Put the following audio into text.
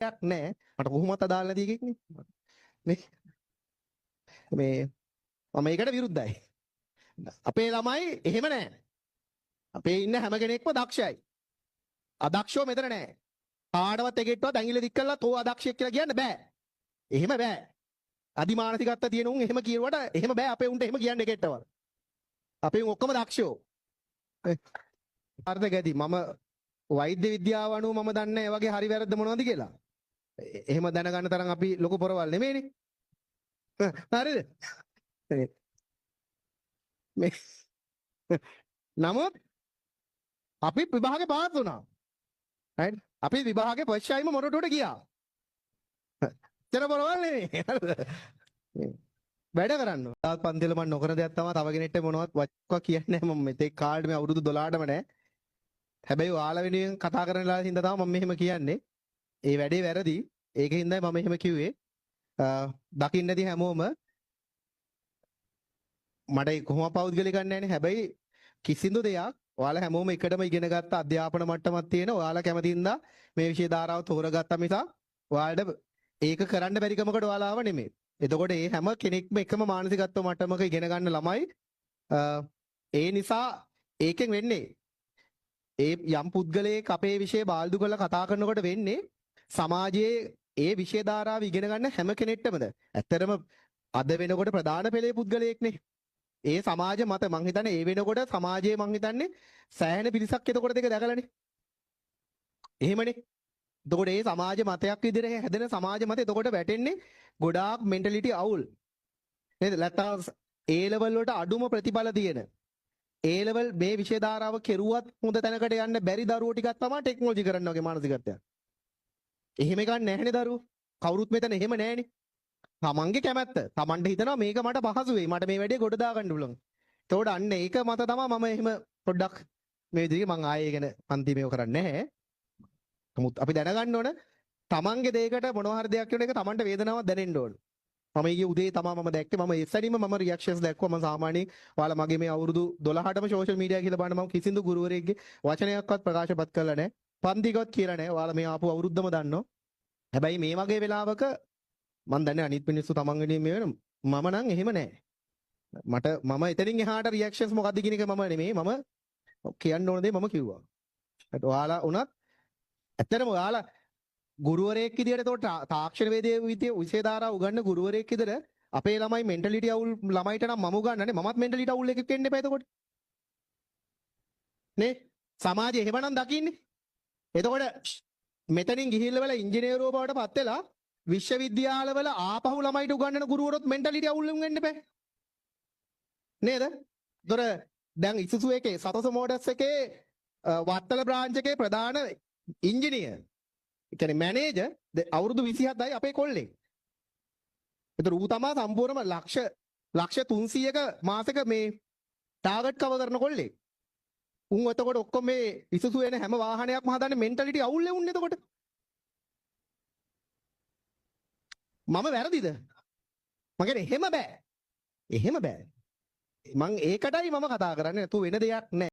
නෑ මට කොහොමවත් අදාළ නැති එකෙක් නේ මේ මම ඒකට විරුද්ධයි. අපේ ළමයි එහෙම නෑ. අපේ ඉන්න හැම කෙනෙක්ම දක්ෂයි. අදක්ෂෝ මෙතන නෑ. කාටවත් එකෙක්ටවත් ඇඟිල්ල දික් කරලා තෝ අදක්ෂයෙක් කියලා කියන්න බෑ. එහෙම බෑ. අදිමානසිකත්වය තියෙන උන් එහෙම කියනකොට එහෙම බෑ අපේ උන්ට එහෙම කියන්න එකෙක්ටවත්. අපේ උන් ඔක්කොම දක්ෂෝ. අර්ථ ගැති මම වෛද්‍ය විද්‍යාව අනුව මම දන්නේ ඒ වගේ හරි වැරද්ද මොනවද කියලා. එහෙම දැනගන්න තරම් අපි ලොකු පොරවල් නෙමෙයිනේ. හරිද? මේ නමුත් අපි විභාගේ පාස් වුණා. right? අපි විභාගේ පොච්චයිම මොරටුවට ගියා. එතන පොරවල් නෙමෙයි. වැඩ කරන්න. තාත් පන්තිල මම නොකර දෙයක් තමයි තව කෙනෙක්ට මොනවත් වචක් කියන්නේ නැහැ මම මෙතේ කාලේ මේ අවුරුදු 12ටම නැහැ. හැබැයි ඔයාලා වෙනුවෙන් කතා කරන ලාලා හින්දා තමයි මම මෙහෙම කියන්නේ. ඒ වැඩේ වැරදි. ඒකින්දයි මම එහෙම කිව්වේ. දකින්න නැති හැමෝම මට කොහොම පෞද්ගලික ගන්න නැහැනේ. හැබැයි කිසිදු දෙයක් ඔයාලා හැමෝම එකටම ඉගෙන ගත්ත අධ්‍යාපන මට්ටමක් තියෙන ඔයාලා කැමතිින්දා මේ විෂය ධාරාව තෝරගත්තා මිසක් ඔයාලට ඒක කරන්න බැරි කමකට ඔයාලා ආව නෙමෙයි. එතකොට මේ හැම කෙනෙක්ම එකම මානසිකත්ව මට්ටමක ඉගෙන ගන්න ළමයි ඒ නිසා ඒකෙන් වෙන්නේ ඒ යම් පුද්ගලයෙක් අපේ විෂය බාල්දු කරලා කතා කරනකොට වෙන්නේ සමාජයේ ඒ විෂය ධාරාව ඉගෙන ගන්න හැම කෙනෙක්ටමද ඇත්තරම අද වෙනකොට ප්‍රධාන පෙළේ පුද්ගලයෙක්නේ. ඒ සමාජ මත මං හිතන්නේ ඒ වෙනකොට සමාජයේ මං හිතන්නේ සෑහෙන පිරිසක් එතකොට දෙක දැකලානේ. එහෙමනේ. එතකොට ඒ සමාජ මතයක් විදිහට හැදෙන සමාජ මත එතකොට වැටෙන්නේ ගොඩාක් මෙන්ටැලිටි අවුල්. නේද? නැත්නම් ඒ ලෙවල් වලට අඩුම ප්‍රතිඵල තියෙන. ඒ ලෙවල් මේ විෂය ධාරාව කෙරුවත් හොඳ තැනකට යන්න බැරි දරුවෝ ටිකක් තමයි ටෙක්නොලොජි කරන්න වගේ මානසිකත්වයක්. එහෙම එකක් නැහැනේ දරුවෝ. කවුරුත් මෙතන එහෙම නැහැනේ. තමන්ගේ කැමැත්ත. තමන්ට හිතනවා මේක මට පහසු වෙයි. මට මේ වැඩේ ගොඩ දා ගන්න පුළුවන්. එතකොට අන්න ඒක මත තමයි මම එහෙම පොඩ්ඩක් මේ විදිහට මං ආයේ ගැන පන්ති මේව කරන්නේ නැහැ. නමුත් අපි දැනගන්න ඕන තමන්ගේ දෙයකට මොනවා හරි දෙයක් කියන එක තමන්ට වේදනාවක් දැනෙන්න ඕන. මම ඊයේ උදේ තමයි මම දැක්කේ මම එස්සැනීම මම රියැක්ෂන්ස් දැක්කුවා. මම සාමාන්‍යයෙන් ඔයාලා මගේ මේ අවුරුදු 12ටම සෝෂල් මීඩියා කියලා බලන මම කිසිදු ගුරුවරයෙක්ගේ වචනයක්වත් ප්‍රකාශපත් කළා නැහැ. පන්තිකවත් කියලා නැහැ. ඔයාලා මේ ආපු අවුරුද්දම දන්නවා. හැබැයි මේ වගේ වෙලාවක මම දන්නේ අනිත් මිනිස්සු තමන් වෙනුවෙන් මේ වෙන මම නම් එහෙම නැහැ. මම එතනින් එහාට රියැක්ෂන්ස් මොකද්ද කියන එක මම නෙමෙයි මම කියන්න ඕන දේ මම කිව්වා. ඒත් ඔයාලා උනත් ඇත්තටම ඔයාලා ගුරුවරයෙක් විදියට එතකොට තාක්ෂණ වේදයේ විෂය ධාරා උගන්න ගුරුවරයෙක් විදියට අපේ ළමයි මෙන්ටැලිටි අවුල් ළමයිට නම් මම උගන්නන්නේ මමත් මෙන්ටැලිටි අවුල් එකක් වෙන්න එපා එතකොට. නේ? සමාජය එහෙමනම් දකින්නේ. එතකොට මෙතනින් ගිහිල්ලා ඉංජිනේරුවෝ බවට පත් වෙලා විශ්වවිද්‍යාලවල ආපහු ළමයිට උගන්වන ගුරුවරොත් මෙන්ටැලිටි අවුල් වෙන්න එපා. නේද? දොර දැන් ඉසුසු එකේ සතස මෝටර්ස් එකේ වත්තල බ්‍රාන්ච් එකේ ප්‍රධාන ඉංජිනේර් ඒ කියන්නේ මැනේජර් අවුරුදු 27යි අපේ කොල්ලෙක්. ඒතර ඌ තමයි සම්පූර්ණම ලක්ෂ 300ක මාසෙක මේ ටාගට් කවර් කරන කොල්ලෙක්. උන් එතකොට ඔක්කොම මේ ඉසුසු වෙන හැම වාහනයක්ම හදන්නේ මෙන්ටැලිටි අවුල් ලැබුන්නේ එතකොට. මම වැරදිද? මම කියන්නේ එහෙම බෑ. එහෙම බෑ. මං ඒකටයි මම කතා කරන්නේ. නැතු වෙන දෙයක් නෑ.